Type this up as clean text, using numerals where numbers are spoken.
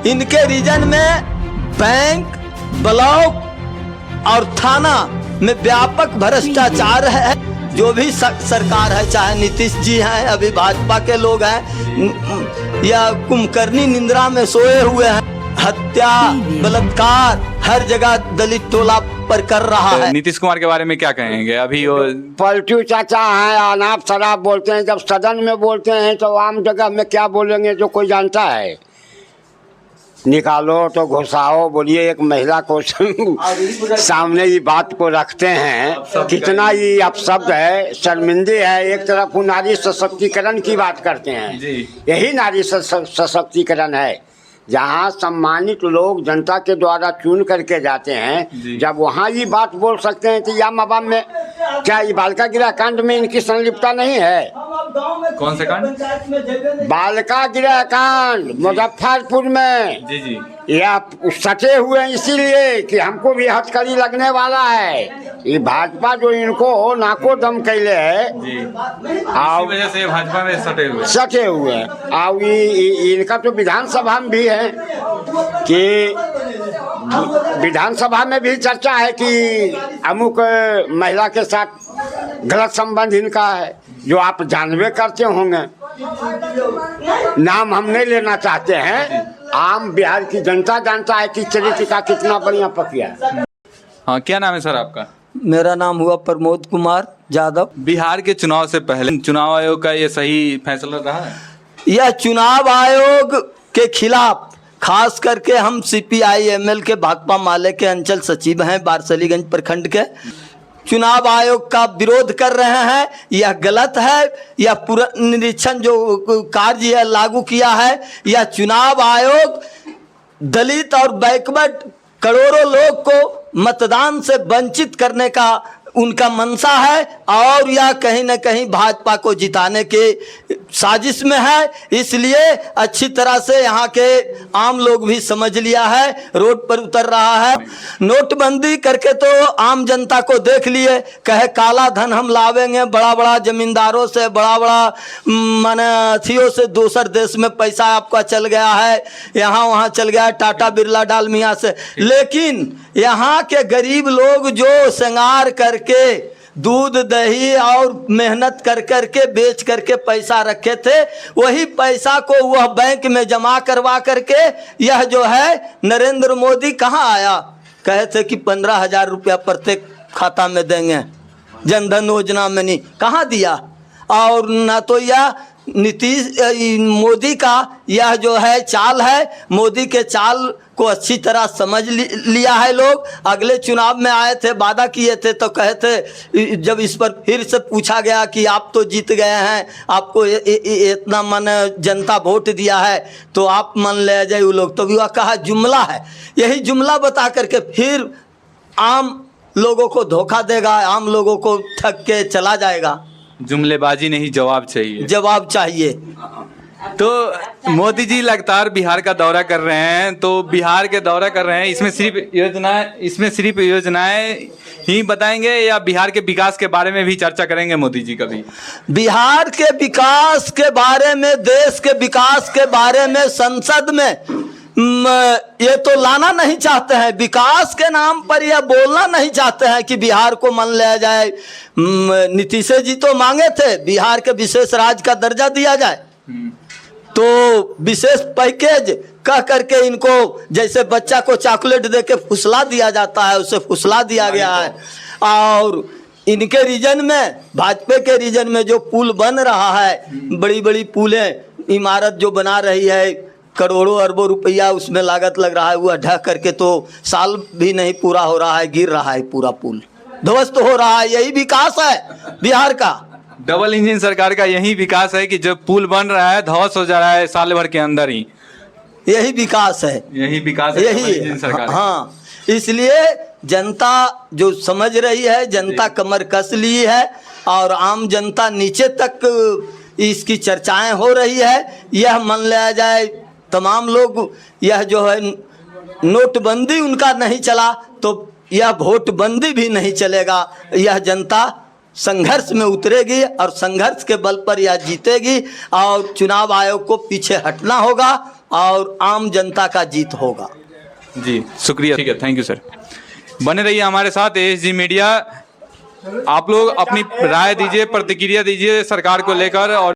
इनके रीजन में bank, block और थाना में व्यापक भ्रष्टाचार है। जो भी सरकार है, चाहे नीतीश जी हैं, अभी भाजपा के लोग हैं, या कुंभकर्णी निंद्रा में सोए हुए हैं, हत्या, बलात्कार हर जगह दलित टोला पर कर रहा है। नीतीश कुमार के बारे में क्या कहेंगे? अभी वो पलटू चाचा हैं, अनाप शराब बोलते हैं। जब सदन में बोलते हैं तो आम जगह में क्या बोलेंगे जो कोई जानता है? निकालो तो घुसाओ, बोलिए। एक महिला को सामने ये बात को रखते हैं, कितना ये अपशब्द है, शर्मिंदे है। एक तरफ नारी सशक्तिकरण की बात करते हैं, यही नारी सशक्तिकरण है। जहाँ सम्मानित लोग जनता के द्वारा चुन करके जाते हैं, जब वहाँ ये बात बोल सकते हैं तो याम अबाम में क्या ये बालिका गृह कांड में इनकी संलिप्तता नहीं है? कौन से कांड? बालिका गृह कांड मुजफ्फरपुर में। जी जी, या सटे हुए हैं इसीलिए कि हमको भी हथकड़ी लगने वाला है। ये भाजपा जो इनको नाको दम कैले है, इसी वजह से भाजपा में सटे हुए हैं। और इनका तो विधानसभा में भी है कि विधानसभा में भी चर्चा है कि अमुक महिला के साथ गलत संबंध इनका है, जो आप जानबे करते होंगे। नाम हम नहीं लेना चाहते हैं, आम बिहार की जनता जानता है कि चरित्र का कितना बढ़िया पकिया है। हाँ, क्या नाम है सर आपका? मेरा नाम हुआ प्रमोद कुमार यादव। बिहार के चुनाव से पहले चुनाव आयोग का ये सही फैसला रहा है? यह चुनाव आयोग के खिलाफ खास करके हम CPI-ML के भाकपा माले के अंचल सचिव हैं, बारसलीगंज प्रखंड के। चुनाव आयोग का विरोध कर रहे हैं। यह गलत है। यह पूरा निरीक्षण जो कार्य लागू किया है, यह चुनाव आयोग दलित और बैकवर्ड करोड़ों लोग को मतदान से वंचित करने का उनका मंशा है, और यह कहीं न कहीं भाजपा को जिताने के साजिश में है। इसलिए अच्छी तरह से यहाँ के आम लोग भी समझ लिया है, रोड पर उतर रहा है। नोटबंदी करके तो आम जनता को देख लिए, कहे काला धन हम लावेंगे, बड़ा बड़ा जमींदारों से, बड़ा बड़ा माने अथियों से दूसर देश में पैसा आपका चल गया है, यहाँ वहाँ चल गया है, टाटा बिरला डालमिया से। लेकिन यहाँ के गरीब लोग जो श्रृंगार करके दूध दही और मेहनत कर करके बेच करके पैसा रखे थे, वही पैसा को वह बैंक में जमा करवा करके यह जो है नरेंद्र मोदी कहाँ आया, कहे थे कि 15,000 रुपया प्रत्येक खाता में देंगे, जनधन योजना में नहीं, कहाँ दिया। और न तो यह नीतीश मोदी का यह जो है चाल है, मोदी के चाल को अच्छी तरह समझ लिया है लोग। अगले चुनाव में आए थे, वादा किए थे, तो कहे थे, जब इस पर फिर से पूछा गया कि आप तो जीत गए हैं, आपको इतना मन जनता वोट दिया है, तो आप मन ले जाए वो लोग, तो वह कहा जुमला है। यही जुमला बता करके फिर आम लोगों को धोखा देगा, आम लोगों को ठग के चला जाएगा। जुमलेबाजी नहीं, जवाब चाहिए। जवाब चाहिए। तो मोदी जी लगातार बिहार का दौरा कर रहे हैं, तो बिहार के दौरा कर रहे हैं, इसमें सिर्फ योजनाएं ही बताएंगे या बिहार के विकास के बारे में भी चर्चा करेंगे मोदी जी कभी? बिहार के विकास के बारे में, देश के विकास के बारे में संसद में ये तो लाना नहीं चाहते हैं। विकास के नाम पर यह बोलना नहीं चाहते हैं कि बिहार को मन लिया जाए। नीतीश जी तो मांगे थे बिहार के विशेष राज्य का दर्जा दिया जाए, तो विशेष पैकेज कह करके इनको जैसे बच्चा को चॉकलेट दे के फुसला दिया जाता है, उसे फुसला दिया गया है। और इनके रीजन में, भाजपा के रीजन में जो पुल बन रहा है, बड़ी बड़ी पुलें, इमारत जो बना रही है, करोड़ों अरबों रुपया उसमें लागत लग रहा है, वह ढह करके तो साल भी नहीं पूरा हो रहा है, गिर रहा है, पूरा पुल ध्वस्त हो रहा है। यही विकास है बिहार का। डबल इंजन सरकार का यही विकास है कि जब पुल बन रहा है ध्वस्त हो जा रहा है साल भर के अंदर ही। यही विकास है, यही विकास है, यही सरकार। हाँ, इसलिए जनता जो समझ रही है, जनता कमर कस ली है, और आम जनता नीचे तक इसकी चर्चाएं हो रही है। यह मन लिया जाए तमाम लोग, यह जो है नोटबंदी उनका नहीं चला तो यह वोटबंदी भी नहीं चलेगा। यह जनता संघर्ष में उतरेगी और संघर्ष के बल पर यह जीतेगी, और चुनाव आयोग को पीछे हटना होगा और आम जनता का जीत होगा। जी शुक्रिया, ठीक है, थैंक यू सर। बने रहिए हमारे साथ एएसजी मीडिया। आप लोग अपनी राय दीजिए, प्रतिक्रिया दीजिए सरकार को लेकर। और